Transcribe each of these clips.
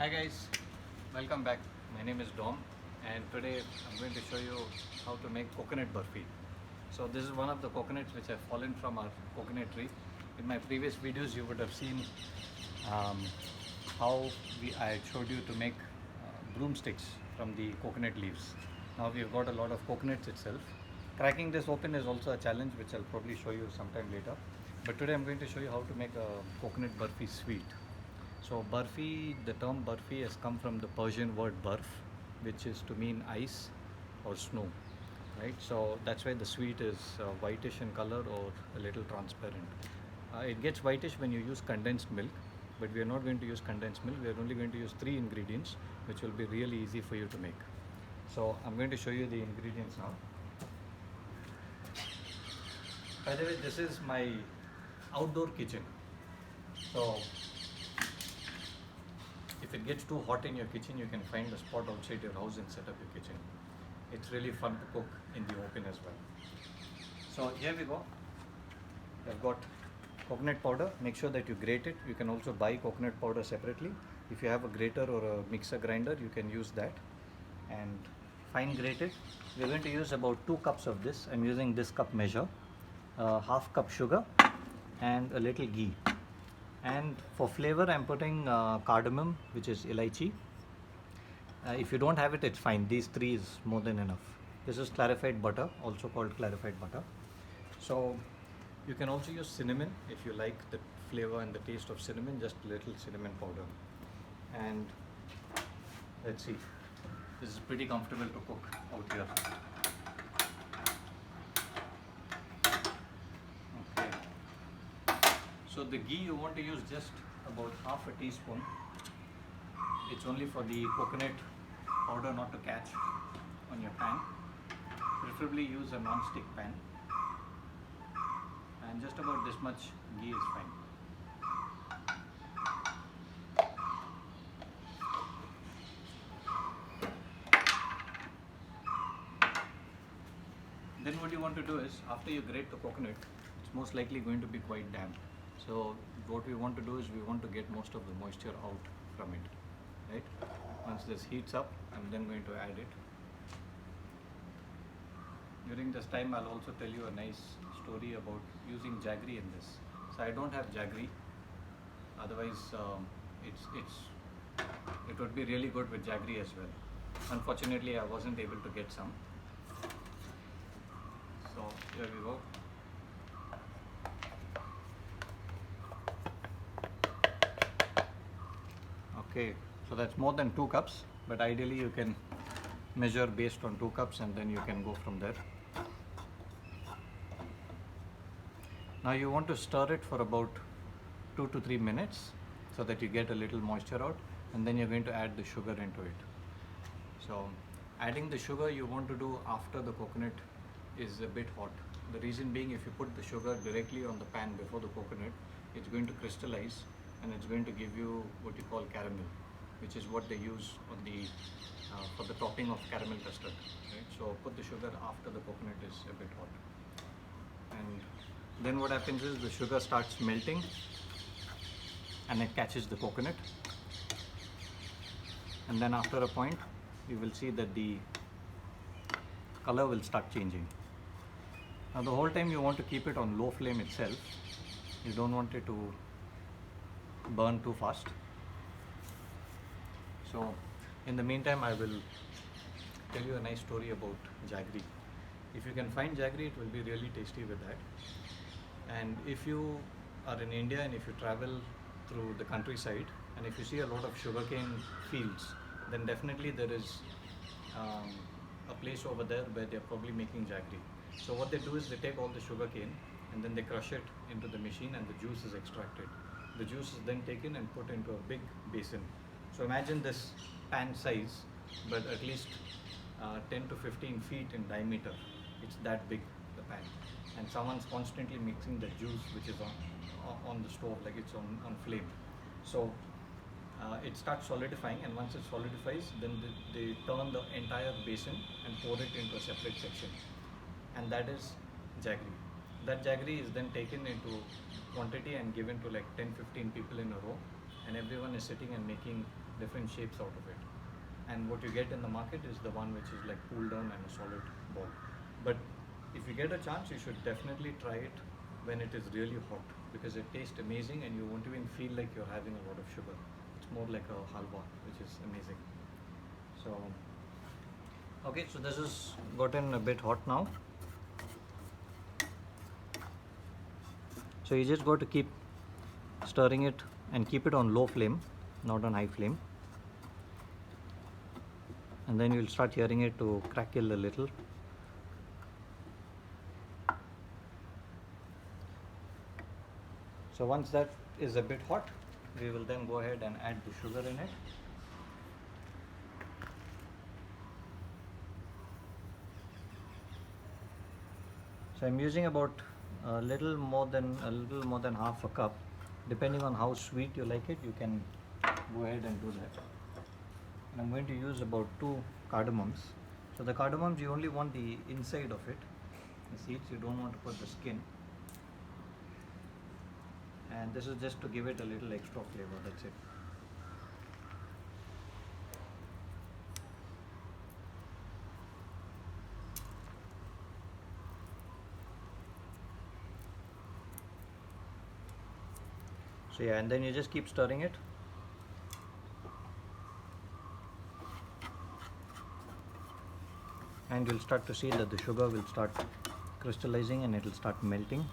Hi guys, welcome back. My name is Dom and today I'm going to show you how to make coconut burfi. So this is one of the coconuts which have fallen from our coconut tree. In my previous videos you would have seen um, how I had showed you to make broomsticks from the coconut leaves. Now we've got a lot of coconuts itself. Cracking this open is also a challenge which I'll probably show you sometime later. But today I'm going to show you how to make a coconut burfi sweet. So barfi, the term barfi has come from the Persian word barf, which is to mean ice or snow, right? So that's why the sweet is whitish in color or a little transparent. It gets whitish when you use condensed milk, but we are not going to use condensed milk. We are only going to use 3 ingredients, which will be really easy for you to make. So I'm going to show you the ingredients now. By the way, this is my outdoor kitchen. So if it gets too hot in your kitchen, you can find a spot outside your house and set up your kitchen. It's really fun to cook in the open as well. So here we go. I've got coconut powder. Make sure that you grate it. You can also buy coconut powder separately. If you have a grater or a mixer grinder, you can use that. And fine grated. We're going to use about 2 cups of this. I'm using this cup measure. Half cup sugar and a little ghee. And for flavor I'm putting cardamom, which is elaichi. If you don't have it, it's fine. These 3 is more than enough. This is clarified butter, also called clarified butter. So you can also use cinnamon if you like the flavor and the taste of cinnamon, just a little cinnamon powder. And let's see, this is pretty comfortable to cook out here. So the ghee you want to use just about half a teaspoon. It's only for the coconut powder not to catch on your pan. Preferably use a non-stick pan. And just about this much ghee is fine. Then what you want to do is, after you grate the coconut, it's most likely going to be quite damp. So what we want to do is we want to get most of the moisture out from it, right? Once this heats up, I'm then going to add it. During this time, I'll also tell you a nice story about using jaggery in this. So I don't have jaggery, otherwise it would be really good with jaggery as well. Unfortunately, I wasn't able to get some. So here we go. Okay, so that's more than 2 cups, but ideally you can measure based on 2 cups and then you can go from there. Now you want to stir it for about 2 to 3 minutes so that you get a little moisture out, and then you're going to add the sugar into it. So adding the sugar you want to do after the coconut is a bit hot. The reason being, if you put the sugar directly on the pan before the coconut, it's going to crystallize and it's going to give you what you call caramel, which is what they use on the for the topping of caramel custard, right? So put the sugar after the coconut is a bit hot, and then what happens is the sugar starts melting and it catches the coconut, and then after a point you will see that the color will start changing. Now the whole time you want to keep it on low flame itself. You don't want it to burn too fast. So in the meantime, I will tell you a nice story about jaggery. If you can find jaggery, it will be really tasty with that. And if you are in India and if you travel through the countryside and if you see a lot of sugarcane fields, then definitely there is a place over there where they're probably making jaggery. So what they do is they take all the sugarcane and then they crush it into the machine and the juice is extracted. The juice is then taken and put into a big basin. So imagine this pan size, but at least 10 to 15 feet in diameter. It's that big, the pan. And someone's constantly mixing the juice which is on the stove, like it's on flame. So it starts solidifying, and once it solidifies, then they turn the entire basin and pour it into a separate section. And that is jaggery. That jaggery is then taken into quantity and given to like 10-15 people in a row, and everyone is sitting and making different shapes out of it. And what you get in the market is the one which is like cooled down and a solid ball. But if you get a chance, you should definitely try it when it is really hot, because it tastes amazing and you won't even feel like you're having a lot of sugar. It's more like a halwa, which is amazing. So, okay, so this has gotten a bit hot now. So you just got to keep stirring it and keep it on low flame, not on high flame. And then you'll start hearing it to crackle a little. So once that is a bit hot, we will then go ahead and add the sugar in it. So I'm using about a little more than half a cup. Depending on how sweet you like it, you can go ahead and do that. And I'm going to use about 2 cardamoms. So the cardamoms, you only want the inside of it, the seeds. You don't want to put the skin. And this is just to give it a little extra flavor, that's it. So yeah, and then you just keep stirring it. And you'll start to see that the sugar will start crystallizing and it will start melting.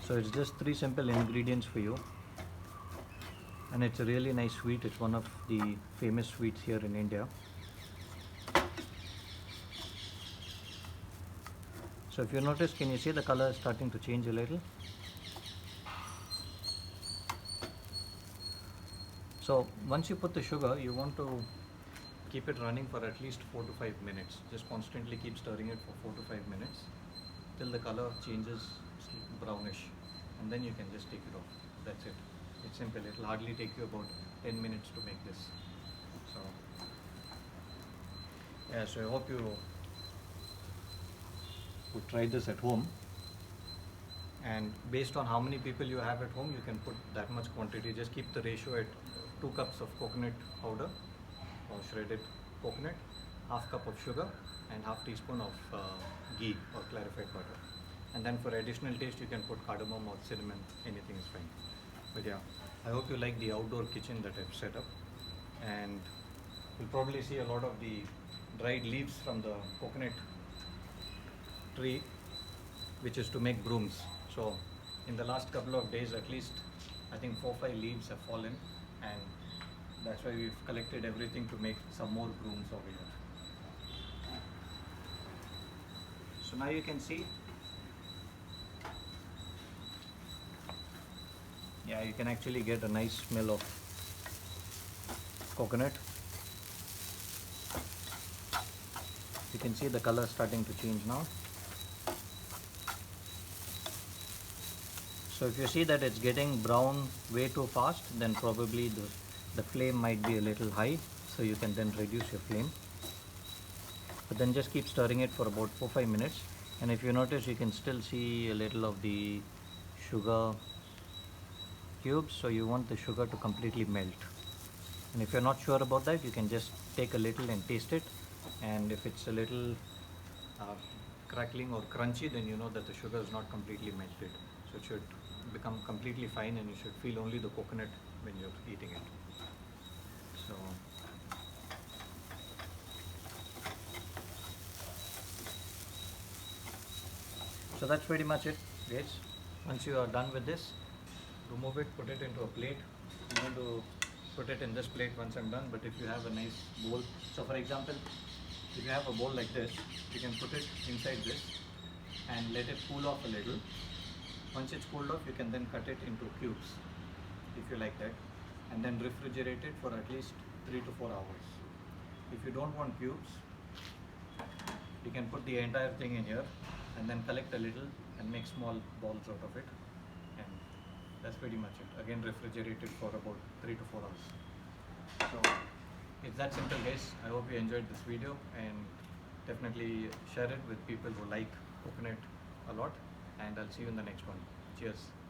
So it's just 3 simple ingredients for you, and it's a really nice sweet. It's one of the famous sweets here in India. So if you notice, can you see the color is starting to change a little? So once you put the sugar, you want to keep it running for at least 4 to 5 minutes. Just constantly keep stirring it for 4 to 5 minutes till the color changes brownish, and then you can just take it off. That's it. It's simple. It will hardly take you about 10 minutes to make this. So yeah, so I hope you would try this at home, and based on how many people you have at home, you can put that much quantity. Just keep the ratio at 2 cups of coconut powder or shredded coconut, half cup of sugar, and half teaspoon of ghee or clarified butter. And then for additional taste, you can put cardamom or cinnamon. Anything is fine. But yeah, I hope you like the outdoor kitchen that I've set up, and you'll probably see a lot of the dried leaves from the coconut tree, which is to make brooms. So in the last couple of days, at least I think 4 or 5 leaves have fallen, and that's why we've collected everything to make some more brooms over here. So now you can see, yeah, you can actually get a nice smell of coconut. You can see the color starting to change now. So if you see that it's getting brown way too fast, then probably the flame might be a little high, so you can then reduce your flame. But then just keep stirring it for about 4 or 5 minutes, and if you notice, you can still see a little of the sugar cubes, so you want the sugar to completely melt. And if you're not sure about that, you can just take a little and taste it, and if it's a little crackling or crunchy, then you know that the sugar is not completely melted. So it should become completely fine, and you should feel only the coconut when you're eating it. So that's pretty much it, guys. Once you are done with this, remove it, put it into a plate. I'm going to put it in this plate once I'm done, but if you have a nice bowl, so for example, if you have a bowl like this, you can put it inside this and let it cool off a little. Once it's cooled off, you can then cut it into cubes if you like that, and then refrigerate it for at least 3 to 4 hours. If you don't want cubes, you can put the entire thing in here and then collect a little and make small balls out of it, and that's pretty much it. Again, refrigerate it for about 3 to 4 hours. So it's that simple, guys. I hope you enjoyed this video, and definitely share it with people who like coconut a lot. and I'll see you in the next one. Cheers.